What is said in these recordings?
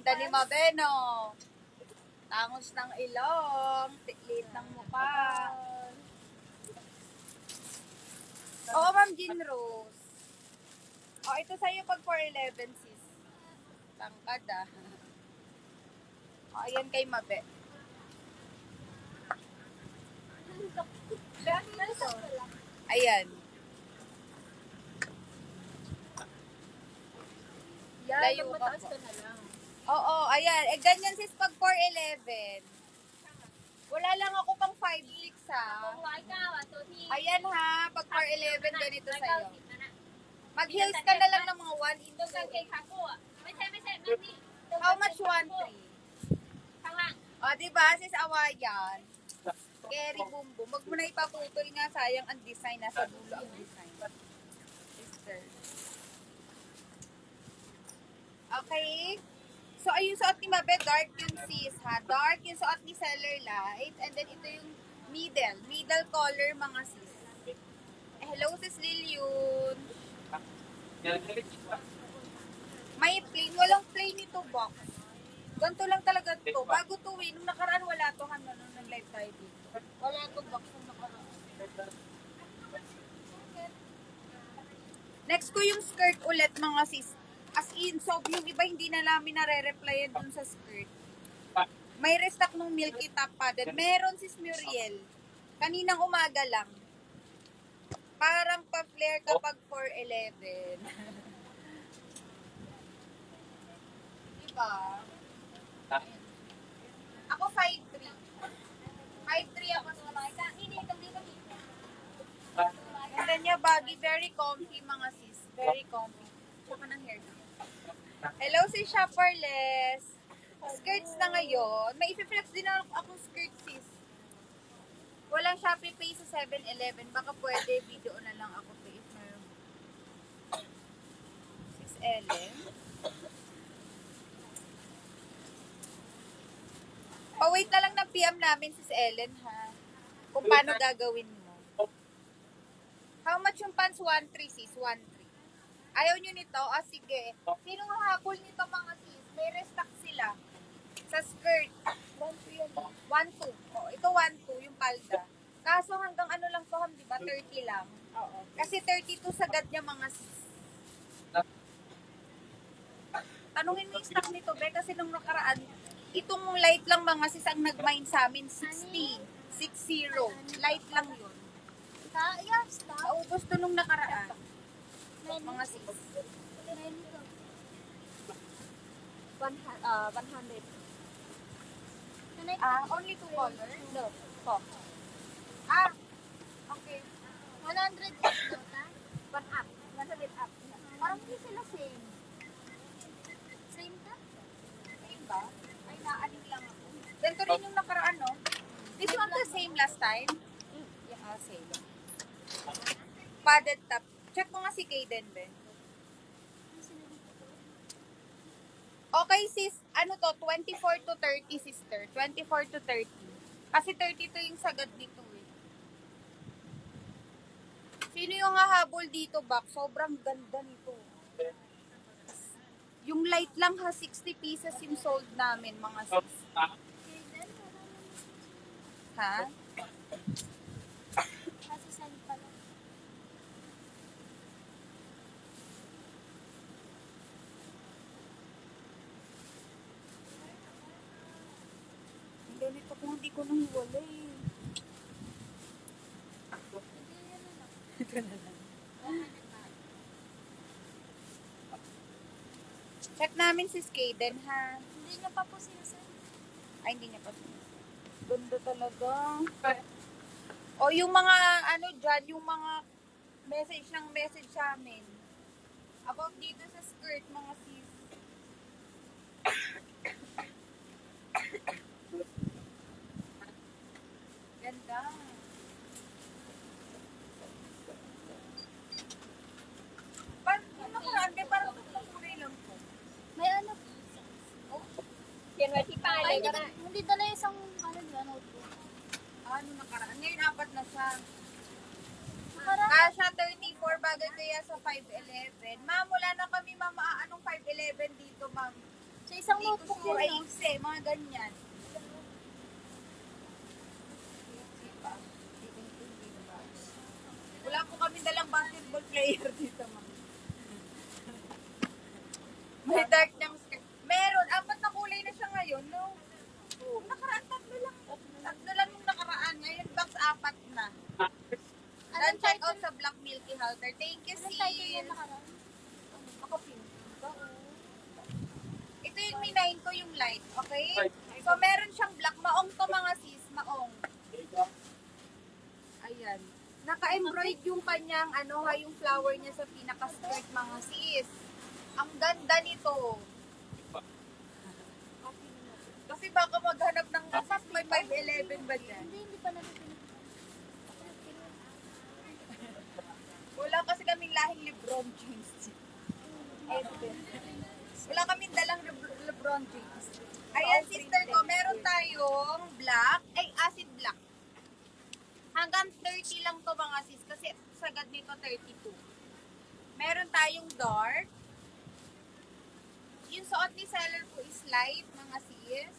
Ganda ni Mabeno. Tangos ng ilong. Tiklit ng mukha. Oo, Ma'am Jean Rose. Oh, ito sa'yo pag 411, sis. Tangkad ah. Oh, ayan kay Mabe. Ayan. Layo ka po. Oo, ayan. Eh, ganyan sis pag 411. Wala lang ako pang 5'6" ha. Ayan ha, pag 411 ganito sa'yo. Mag-heels ka na lang ng mga 1 inch. How much 1'3"? O, diba sis awayan? Kerry boom boom. Wag mo na ipaputol nga, sayang ang design. Nasa dulo ang design. Sister. Okay? So, ayun suot ni Mabe, dark yung sis, ha? Dark yung suot ni Seller Light. And then, ito yung middle. Middle color, mga sis. Hello, sis Liliun. May plain. Walang plain ito, box. Ganito lang talaga to. Bago to, nung nakaraan, wala to. Nung nag-live tayo dito. Wala to, box nung nakaraan. Next ko yung skirt ulit, mga sis. As in, so yung iba hindi na namin nare-replyan dun sa skirt. May restock nung milky top padded. Meron sis Muriel. Kaninang umaga lang. Parang pa-flare kapag 411. Diba? Ako 5'3". 5'3" ako sa mga. And then yung baggy, very comfy mga sis. Very comfy. Tsaka ng hair. Hello si Shopperless. Skirts na ngayon. May i-flex din akong skirt sis. Walang Shopee Pay sa 7-Eleven. Baka pwede video na lang ako pay. If meron. Sis Ellen. Pa-wait na lang ng PM namin sis Ellen ha. Kung paano gagawin mo. How much yung pants? 1'3" sis. 1'3". Ayaw nyo nito? Ah, sige. Sinong hahabol nito mga sis? May restock sila. Sa skirt. 1'2". Oh, ito 1'2", yung palda. Kaso hanggang ano lang to, di ba? 30 lang. Oo. Kasi 32 sagad niya mga sis. Tanungin mo yung stock nito, be, kasi nung nakaraan, itong light lang mga sis ang nag-mine sa amin, 60. 60. Light lang yun. Naubos to nung nakaraan. Mga sis. 100. Only 2 colors? No. Oh. Okay. 100 one up. 100 up. Parang hindi sila same. Same ka? Same ba? Ay, naaling lang ako. Ganito rin yung nakaraan, no? This one the same last time? Yeah, same. Padded top. Check mo nga si Kaden, Ben. Okay, sis. Ano to? 24 to 30, sister. 24 to 30. Kasi 32 yung sagad dito, eh. Sino yung hahabol dito, Bak? Sobrang ganda nito. Yung light lang ha, 60 pieces yung sold namin, mga sis. Ha? Ang ganito kung hindi ko nang wala eh. Ito na lang. Check namin si Skaden ha. Hindi niya pa po sinasend. Ay, hindi niya pa sinasend. Ganda talaga. O yung mga ano dyan, yung mga message sa amin. About dito sa skirt, mga sis. Ganda. Yung nakaraan, parang tatlong kulay lang po. May ano? Yan, may tipalay ka na. Hindi dala isang notebook. Ano nakaraan? Ngayon, 4 na siya. Nakaraan? Kasha 34, bagay kaya sa 511. Ma'am, wala na kami, ma'am, anong 511 dito, ma'am? isang Dito notebook sure, yun, no? Ace, mga ganyan. Wala po kami dalang basketball player dito, ma'am. May dark niyang skirt. Meron, apat na kulay na siya ngayon, no? Yung nakaraan, tatlo lang. Tatlo lang yung nakaraan. Ngayon, box apat na. Dan check out sa Black Milky Halter. Thank you, Anong title sis. yung nakaraan? Ako, pink. Ito yung minine ko, yung light. Okay? So, meron siyang black. Maong to, mga sis. Maong. Ayan. Naka-embroid yung kanyang, yung flower niya sa pinaka-skirt, mga sis. Ang ganda nito. Kasi baka maghanap ng may 511 ba dyan? Hindi pa natin pinag- Wala kasi kaming lahing Lebron James. Wala kaming dalang Lebron James. Ayan, sister ko, meron tayong black, acid black. Hanggang 30 lang to, mga sis, kasi sagad nito 32. Meron tayong dark. Yung suot ni seller ko is light, mga sis.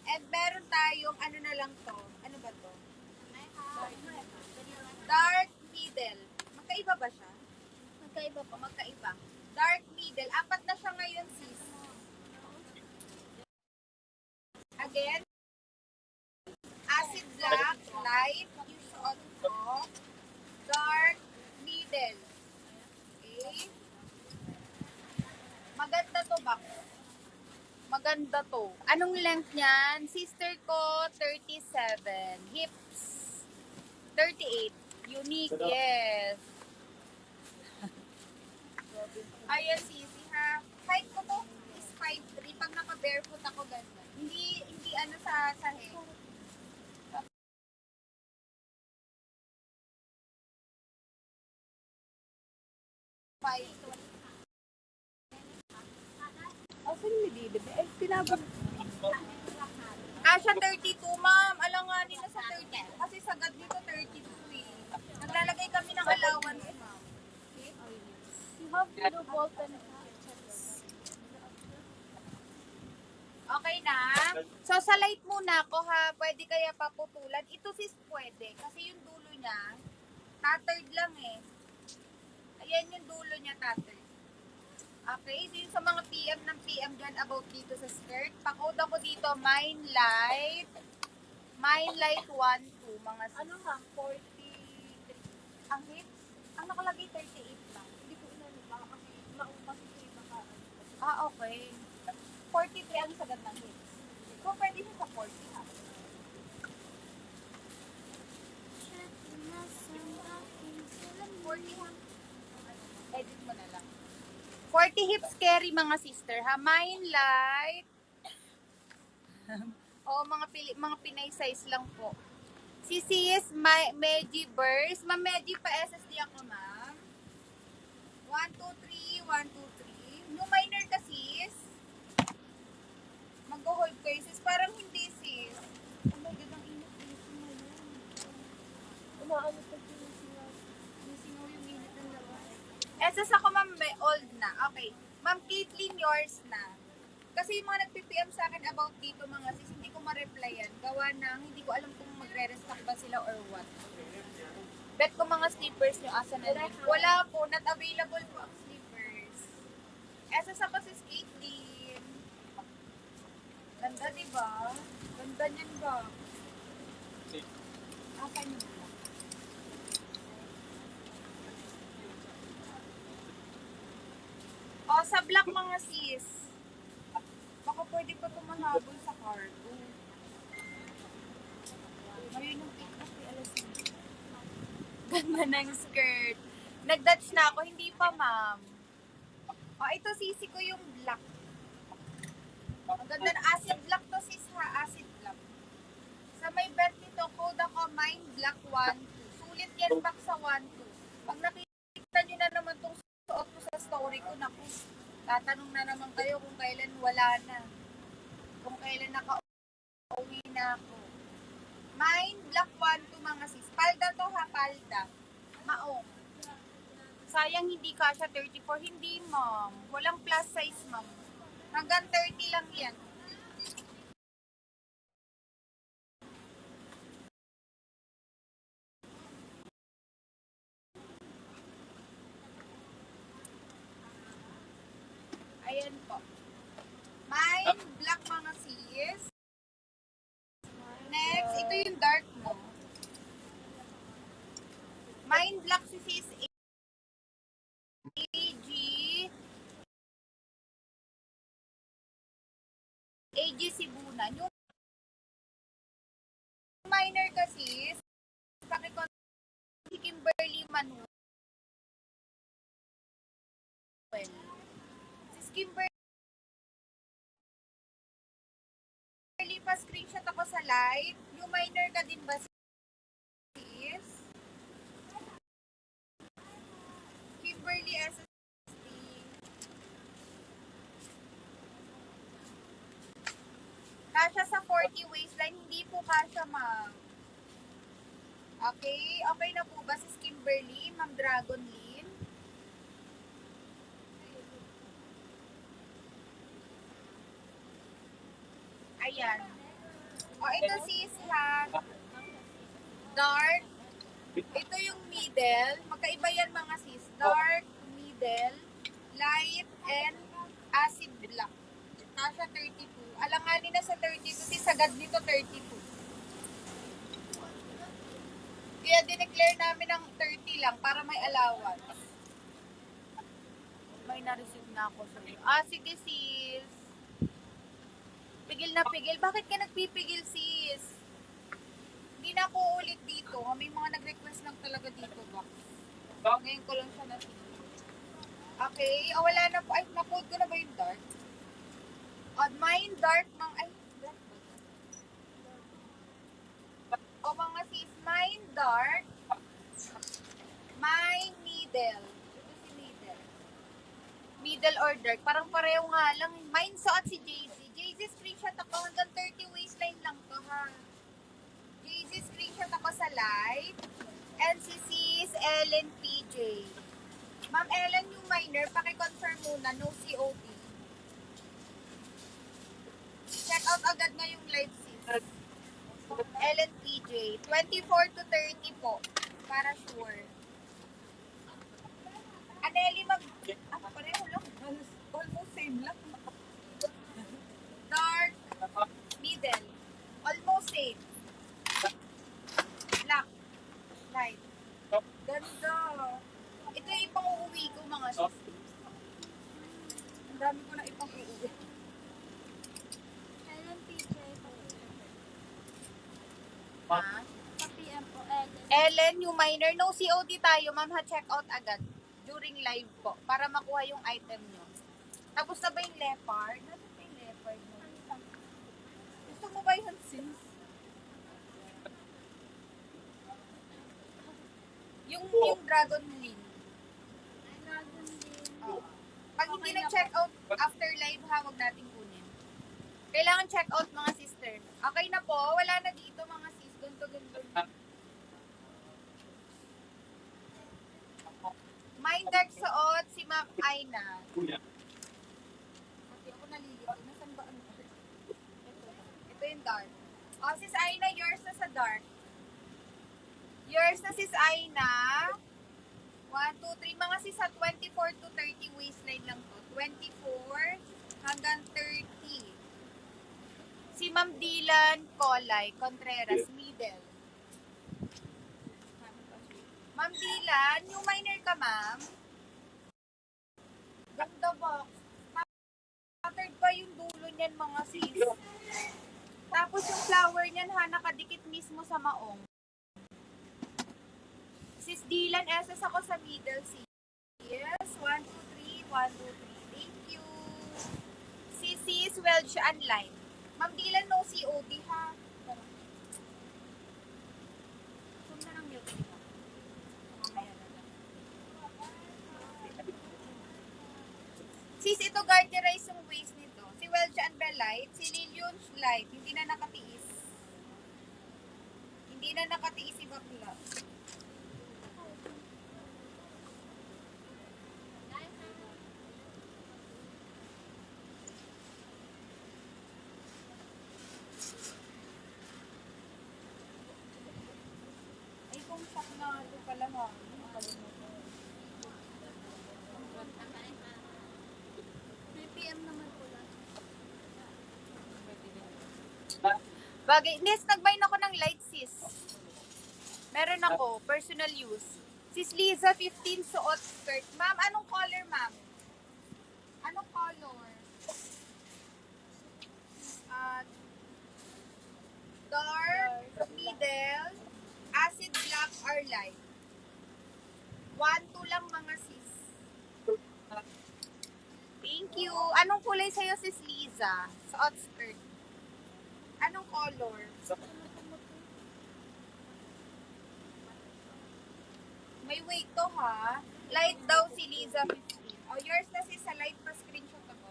And meron tayong, ano na lang to? Ano ba to? Dark middle. Magkaiba ba siya? Magkaiba O magkaiba? Dark middle. Apat na siya ngayon, sis. Again, acid black, light, yung suot ko. Dark middle. Okay? Maganda to ba? Maganda to. Anong length niyan? Sister ko, 37. Hips, 38. Unique, yes. Ayan, sisi ha. Height ko to is 5'3". Pag naka-barefoot ako, ganun. Hindi sa head. Asan yung nililib? Eh, tinabag. Siya 32, ma'am. Alanganin na sa 32 kasi sagad nito 32 eh. Naglalagay kami ng allowance, ma'am. You have blue ball pen. Okay na? So, sa light muna ako ha. Pwede kaya paputulan. Ito sis pwede. Kasi yung dulo niya, tattered lang eh. Ayan yung dulo niya, tattered. Okay? So, yung sa mga PM ng PM dyan about dito sa skirt, pakode ako dito, Mine Light 1, 2, mga sis. Ano nga? 43. Ang hips, ang nakalagay 38 lang. Hindi ko inano. Baka kasi maumpas ko yung baka. Okay. 43 ang sagad ng hips. So, pwede siya sa 40 ha. Edit mo na lang. 40 hips carry, mga sister ha. Mine light. Mga Pinay size lang po. Si sis, Meji Burst. Ma'am Meji, pa SSD ako, ma'am. 1, 2, 3, 1, 2, 3. Yung minor ka, sis. Mag-hold kayo, sis. Parang hindi, sis. Oh my God, ang init-init mo ngayon. Umaano pa yung Singaw yung init ng labas. SS ako, ma'am, old na. Okay. Ma'am Caitlyn, yours na. Kasi yung mga nag-PPM sa akin about dito, mga sis, hindi ko ma-replyan. Gawa ng, hindi ko alam kung magre-restock ba sila or what. Bet ko mga slippers nyo, asa na rin. Wala po, not available po ang slippers. SS ako, sis Caitlyn. Ganda, diba? Ganda niyan ba? Asan yung black? Sa black, mga sis. Baka pwede pa tumahabol sa cargo. Ngayon yung pick up, alas 5. Ganda ng skirt. Nag-Dutch na ako, hindi pa, ma'am. Ito sisi ko yung black. Ang ganda na acid black to, sis ha, acid black. Sa may bet nito, code ako, Mine Black 1, 2. Sulit yan back sa 1, 2. Pag nakita nyo na naman tong suot ko sa story ko, naku, tatanong na naman kayo kung kailan wala na. Kung kailan naka-uwi na ako. Mine Black 1, 2, mga sis. Palda to ha, palda. Maong. Sayang hindi kasha 34. Hindi, ma'am. Walang plus size, ma'am. Hanggang 30 lang yan. Ayan po. Mine black mga sis. Next, ito yung dark mo. Mine black si sis AG. AG Sibunan. Yung minor kasi, pakikon si Kimberly Manuel. Si Kimberly pa screenshot ako sa live. Yung minor ka din ba sis? Kimberly SST. Kasha sa 40 waistline, hindi po kasha ma'am. Okay? Okay na po ba si Kimberly, Ma'am Dragon Lynn? Ayan. O, ito sis ha. Dark. Ito yung middle. Magkaiba yan mga sis. Dark, middle, light, and acid black. Nasa 32. Alanganin na sa 32. Si sagad nito 32. Kaya dineclare namin ng 30 lang para may allowance. May na-receive na ako sa'yo. Sige sis. Pigil na pigil. Bakit ka nagpipigil sis? Hindi na ako ulit dito. May mga nag-request lang talaga dito ba? Ngayon ko lang siya na-see. Okay. Wala na po. Ay, na-code ko na ba yung dark? Mine dark mang... Ay, dark ba? Mga sis, mine dark. Mine middle. Ito si middle. Middle or dark. Parang pareho nga lang. Mine suot si JZ. JZ screenshot ako. Hanggang 30 waistline lang to ha. JZ screenshot ako sa live. And si sis Ellen PJ. Ma'am Ellen, yung minor, pakiconfirm muna. No COD. Check out agad na yung live sis. Ellen PJ. 24 to 30 po. Para sure. Aneli, pareho lang. Almost same lang. Dark. Middle. Almost same. Black. Light. Ganda. Ito yung ipang-uuwi ko mga sis. Ang dami ko na ipang-uuwi. Ellen PJ. Ha? Pa-PM po, Ellen. Ellen, yung minor, no COD tayo, ma'am, ha-check out agad during live po para makuha yung item nyo. Tapos na ba yung leopard? Nasaan ba yung leopard mo? Gusto mo ba yun, sis? Yung dragon link. Dragon din. Pag hindi na-check out after live, ha, wag natin kunin. Kailangan check out mga sister. Okay na po, wala na dito mga sis. Ganto. Mind dark suot si Ma'am Aina. Kasi ako nalilito. Nasaan ba ang dark? Ito yung dark. Sis Aina, yours na sa dark. Yours na sis Aina. 1, 2, 3. Mga sis sa 24 to 30 waistline lang to. 24 hanggang 30. Si Ma'am Dylan Colay Contreras, middle. Ma'am Dylan, yung minor ka, ma'am? Ganda box. Patterned pa yung dulo niyan, mga sis. Tapos yung flower niyan, ha, nakadikit mismo sa maong. Sis Dylan, SS ako sa middle, sis. Yes, 1, 2, 3, 1, 2, 3. Thank you. Sis Welsh Online. Ma'am Dylan, no COD, ha? Zoom na lang yun. Sis, ito garterize yung waist nito. Si Welch and Light, si Lilion Light, hindi na nakatiis. Hindi na nakatiis si bakla. na ito pala ha. Nakalimutan. 3 p.m. naman po lang. Bagay, Nes, nag-buy na ako ng light, sis. Meron ako, personal use. Sis Liza, 15 suot skirt. Ma'am, anong color, ma'am? Anong color? Dark, middle, acid black, or light. 1, 2 lang mga sis. Thank you. Anong kulay sa'yo, sis Liza? Suot skirt. Anong color? May weight to ha. Light daw si Liza 15. Oh, yours na sis sa light pa screenshot ako.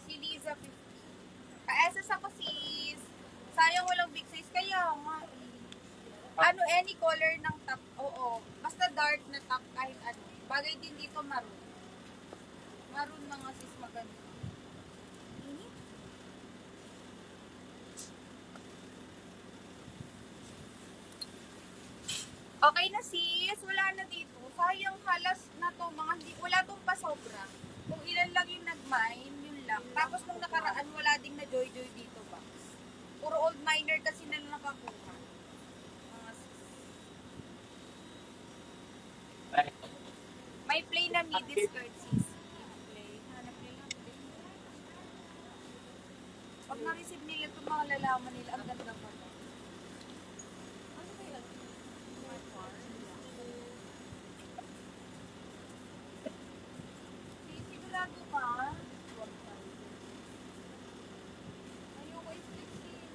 Si Liza 15. Ka-SS ako sis. Sayang walang big size. Kaya nga eh. Ano, any color ng top. Oo. Basta dark na top kahit ano. Bagay din dito maroon. Maroon mga sis maganda. Init. Okay na sis. Wala na dito. Sayang halas na to. Mga hindi, wala tong pasobra. Kung ilan lang yung nag-mine, yun lang. Tapos nung nakaraan, wala ding na joy-joy dito box. Puro old miner kasi na nakakuha. Mga sis. May play na midi skirt sis. Play. Hanap nila. Pag na-receive nila itong mga lalaman nila, ang ganda pa. Ano ba yun? Sigurado ka? Ayoko i-flexin.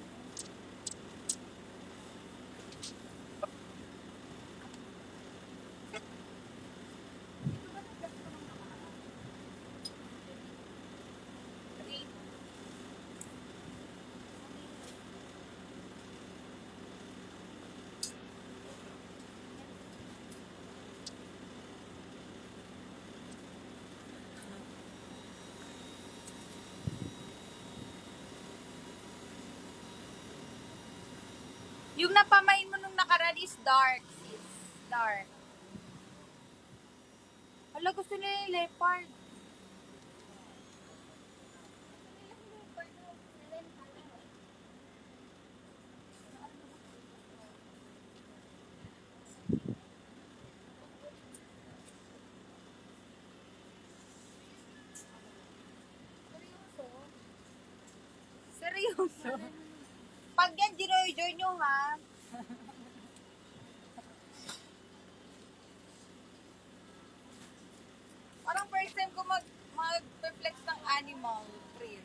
Ito ba nag-flex ko ng nakaraan? Eight. Yung napamain mo nung nakaraan is dark, sis. Dark. Hala, gusto nila yung leopard. Seryoso? Pag yan, ginoy-joy nyo ha. Parang first time ko mag-reflex ng animal print.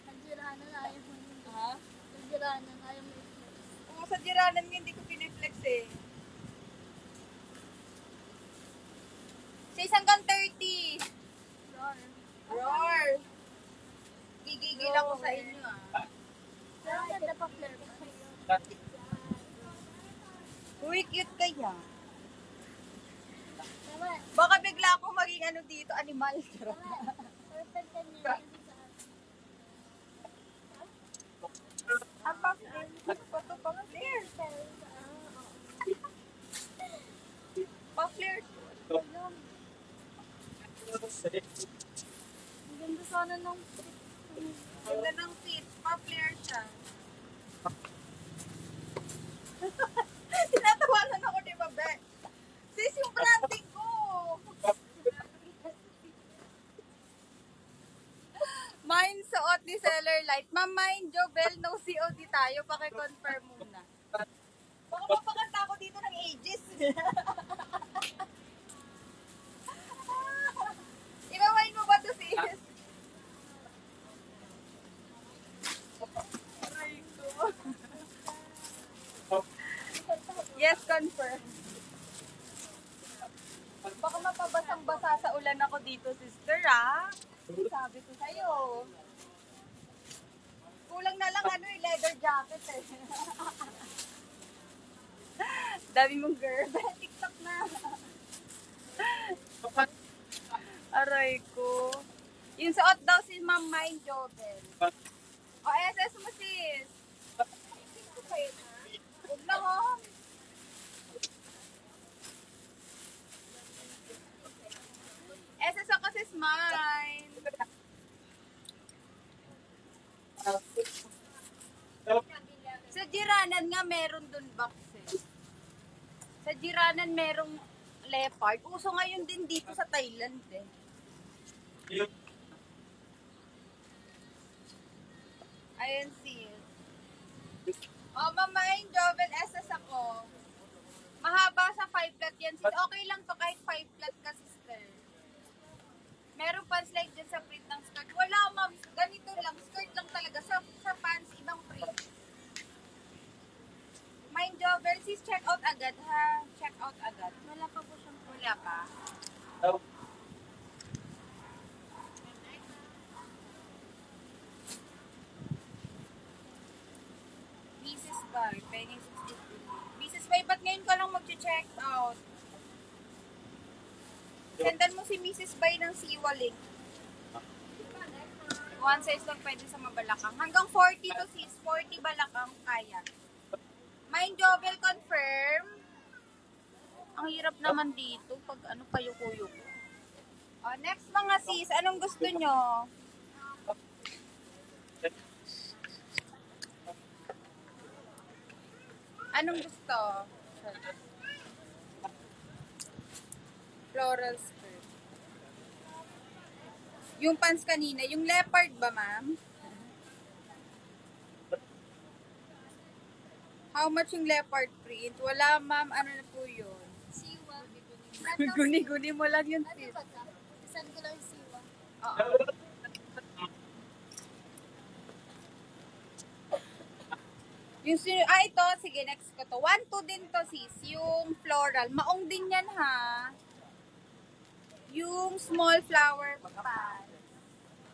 Nagjiranan na ayaw mo yun. Ha? Nagjiranan ayaw mo yun. Kung sa diranan nga, hindi ko piniflex eh. Sa 1 hanggang 30. Roar. Roar! Gigigil ako sa inyo ah. Pero ang ganda pa flare pa. Uy, cute kaya. Tama. Baka bigla ako maging ano dito, animal. Perfect ka niya. Ang pa-flare. Pato pa-flare. Pa-flare. Ang ganda sana nung Ganda ng fit. Pa-flare siya. Tinatawanan ako ni Babe. Sis, yung branding ko. Mine suot ni Seller Light. Ma'am, mine Jobel, no COD tayo. Paki-confirm muna. Baka mapakanta ako dito ng ages. Ibawain mo ba to sis? Aray ko. Yes, confirm. Baka mapabasang-basa sa ulan ako dito, sister, ah. Sabi ko sa'yo. Kulang na lang ano, leather jacket eh. Dami mong girl. TikTok na. Aray ko. Yung suot daw si Ma'am Mine Jobel. O, SS mo sis. Huwag na ho. SS ako sis mine. Sa Giranan nga meron dun boxes. Sa Giranan merong leopard. Uso ngayon din dito sa Thailand eh. Ayan sis. Oh, mamain, Jovel, SS ako. Mahaba sa 5 flat yan sis. Okay lang to kahit 5 flat ka sister. Meron pants like dyan sa print ng skirt. Wala ma'am, ganito lang. Skirt lang talaga. Sa pants, ibang print. Mind Jovel, sis, check out agad ha. Check out agad. Wala pa po siyang Wala pa. Mrs. Bar, penny 63. Mrs. Bar, ba't ngayon ka lang mag-check out? Sendan mo si Mrs. Bay ng Siwa link. One size lang pwede sa mabalakang. Hanggang 40 to sis. 40 balakang kaya. Mind Jovel, confirm. Ang hirap naman dito pag ano payo-kuyo ko. Oh, next mga sis, anong gusto nyo? Anong gusto? Floral skirt. Yung pants kanina, yung leopard ba, ma'am? How much yung leopard print? Wala, ma'am. Ano na po yun? siwa. Guni-guni mo lang yun, Ano sis. ba ka? Isan ko lang yung siwa. Oo. Ito, sige, next ko to. 1-2 din to, sis. Yung floral. Maong din yan, ha? Yung small flower pa.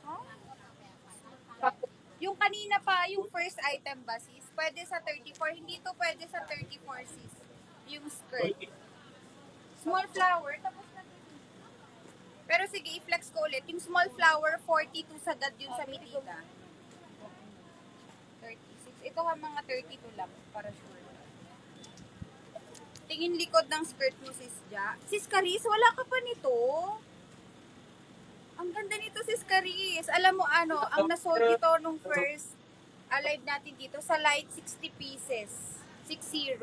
Huh? Yung kanina pa, yung first item ba, sis? Pwede sa 34. Hindi to pwede sa 34, sis. Yung skirt. Small flower, tapos na to. Pero sige, i-flex ko ulit. Yung small flower, 42 sa dad yun sa Medina. 36. Ito ha, mga 32 lang, para sure. Tingin likod ng skirt mo, sis Ja. Sis Caris, wala ka pa nito. Ang ganda nito, sis Caris. Alam mo ano, ang nasold ito nung first alive natin dito sa light 60 pieces. 60.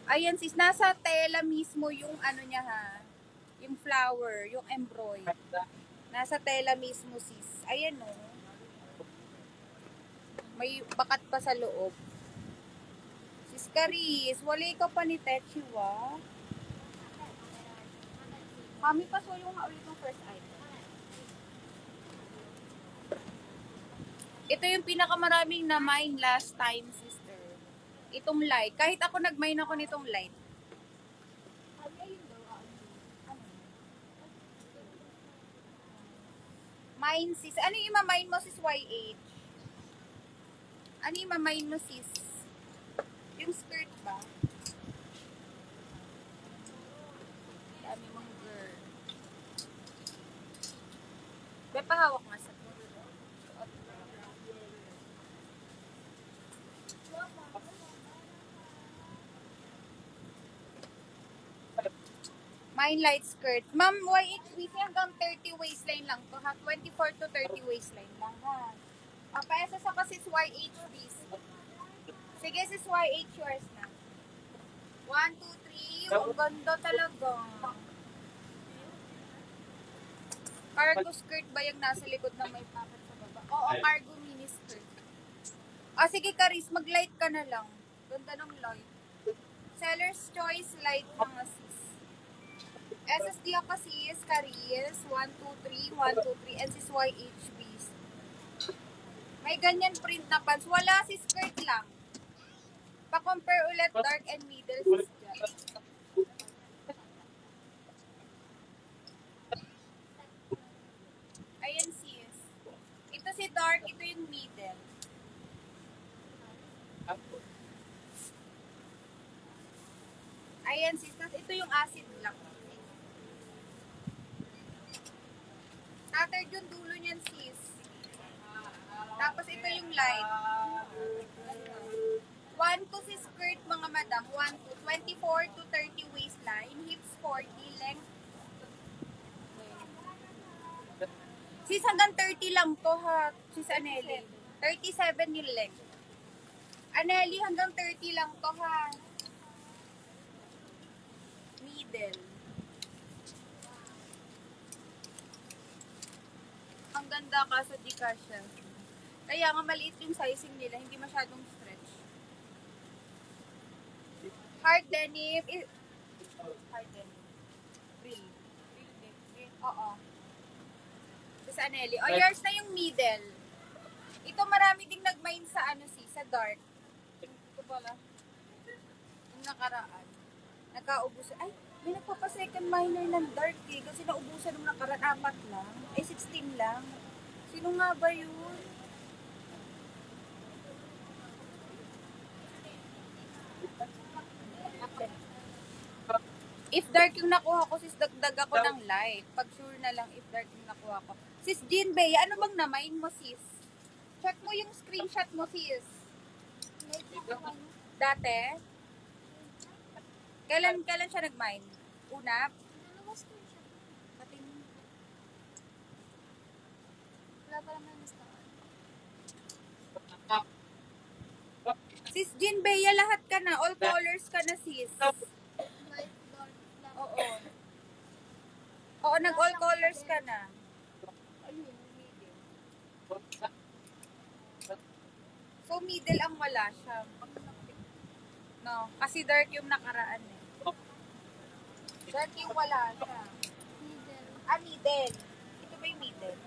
Ayan sis, nasa tela mismo yung ano niya ha. Yung flower, yung embroid. Nasa tela mismo sis. Ayan o. May bakat pa sa loob. Sis Caris, wala ka pa ni Techiwa. Kami pa yung nga ulit ng first item. Ito yung pinakamaraming na mine last time, sister. Itong light. Kahit ako nag-mine ako nitong light. Mine, sis. Ano yung ima-mine mo, sis YH? Ano yung ima-mine mo, sis? Yung skirt ba? Dami mong girl. May pahawak nga sa Mine light skirt. Ma'am, YHBC hanggang 30 waistline lang to ha. 24 to 30 waistline lang ha. Paesa sa sis YHBC. Sige sis YH, yours na. 1, 2, 3. Ang ganda talaga. Cargo skirt ba yung nasa likod na may pocket sa baba? Oo, cargo mini skirt. Sige Caris, mag-light ka na lang. Ganda ng light. Seller's choice light mga sis. SSD ako sis, Caris, 1, 2, 3, 1, 2, 3, and sis YHB. May ganyan print na pants. Wala si skirt lang. Pa-compare ulit dark and middle sis dyan. Ayan sis. Ito si dark, ito yung middle. Ayan sis, tapos ito yung acid black. Tattered yung dulo niyan sis. Tapos ito yung light. 1, 1 to si skirt, mga madam. 1 to 24 to 30 waistline. Hips 40, length. Sis, hanggang 30 lang to ha. Sis Aneli. 37 yung length. Aneli, hanggang 30 lang to ha. Middle. Ang ganda ka sa di kasya. Kaya nga maliit yung sizing nila, hindi masyadong stretch. Hard denim. Hard denim. Real. Oo. Sa Aneli. O, yours na yung middle. Ito marami ding nag-mine sa sa dark. Ito pala. Yung nakaraan. Nagkaubusan. Ay, may nagpapa-second minor ng dark eh. Kasi naubusan nung nakaraan, 4 lang. Ay, 16 lang. Sino nga ba yun? If dark yung nakuha ko, sis, dagdag ako ng light. Pag sure na lang if dark yung nakuha ko. Sis Jean Bea, ano bang na-mine mo, sis? Check mo yung screenshot mo, sis. Dati? Kailan siya nag-mine? Una? Patingin. Wala pa naman na start. Sis Jean Bea, lahat ka na. All colors ka na, sis. Light, dark, black. Oo. Oo, nag-all colors ka na. Ayun, medium. So, middle ang wala siya. No, kasi dark yung nakaraan eh. Dark yung wala siya. Middle. Ah, middle. Ito ba yung middle?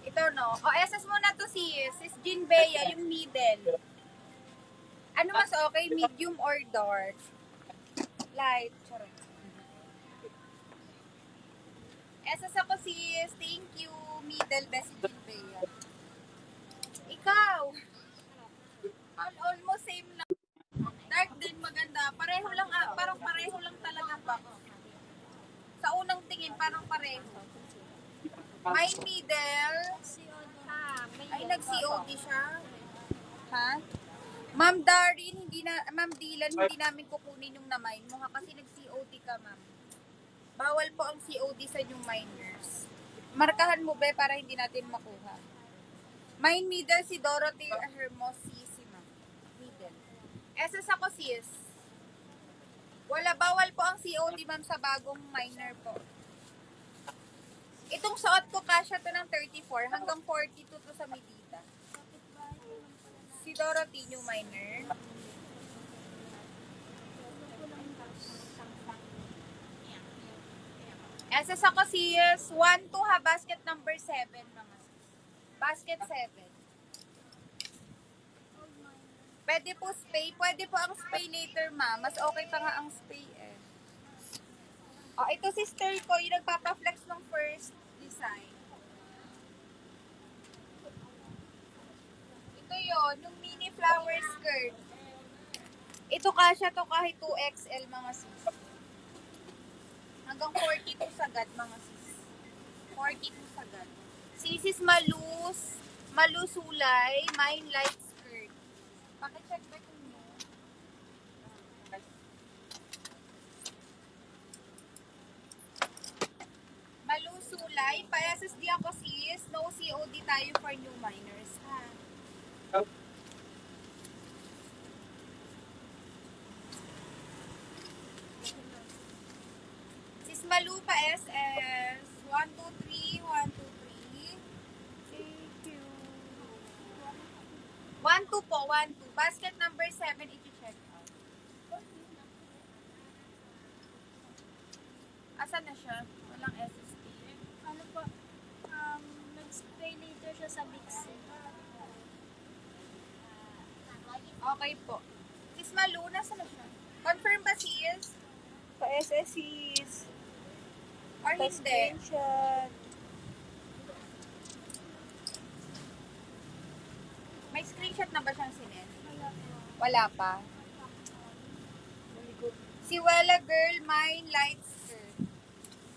Ito, no? O, SS muna to, sis Jean Bea, yung middle. Ano mas okay, medium or dark? Light. Charot. SS ako, sis. Thank you. Middle, best Jean Bea. Ikaw. Almost same lang. Dark din maganda. Pareho lang, parang pareho lang talaga ba? Sa unang tingin, parang pareho. May middle. COD. Ay, nag-COD siya. Ha? Ma'am Darin, Ma'am Dylan, hindi namin kukunin yung na-mine mo ha, kasi nag-COD ka, ma'am. Bawal po ang COD sa inyong miners. Markahan mo ba para hindi natin makuha. Mine middle si Dorothy Hermosissima. Middle. SS ako, sis. Bawal po ang COD, ma'am, sa bagong miner po. Itong suot ko, kasya to ng 34 hanggang 42 to sa Medita. Si Dorothy, new miner. SS ako, sis. 1, 2 ha, basket number 7, mga sis. Basket 7. Pwede po spay. Pwede po ang spay later, ma. Mas okay pa nga ang spay eh. Oh, ito sister ko, yung nagpapa-flex ng first design. Ito yon, yung mini flower skirt. Ito kasya to kahit 2XL, mga sis. Hanggang 42 sagad, mga sis. 42 sagad. Sisis malusulay, mine light skirt. Pakicheck back mo. Malusulay, payasas di ako, sis. No COD tayo for new miners, ha? Sis Malu pa SS. 1, 2, 3, 1, 2, 3. Thank you. 1, 2 po, 1, 2. Basket number 7, i-check out. Asan na siya? Walang SSD. Ano po? Nag-spray later siya sa Big C. Okay po. Sis Malu, nasa na siya? Confirm ba, sis? Sa SSCs. Or hindi? Screenshot. May screenshot na ba siyang sinend? Wala po. Wala pa. Si Wella Girl, mine lights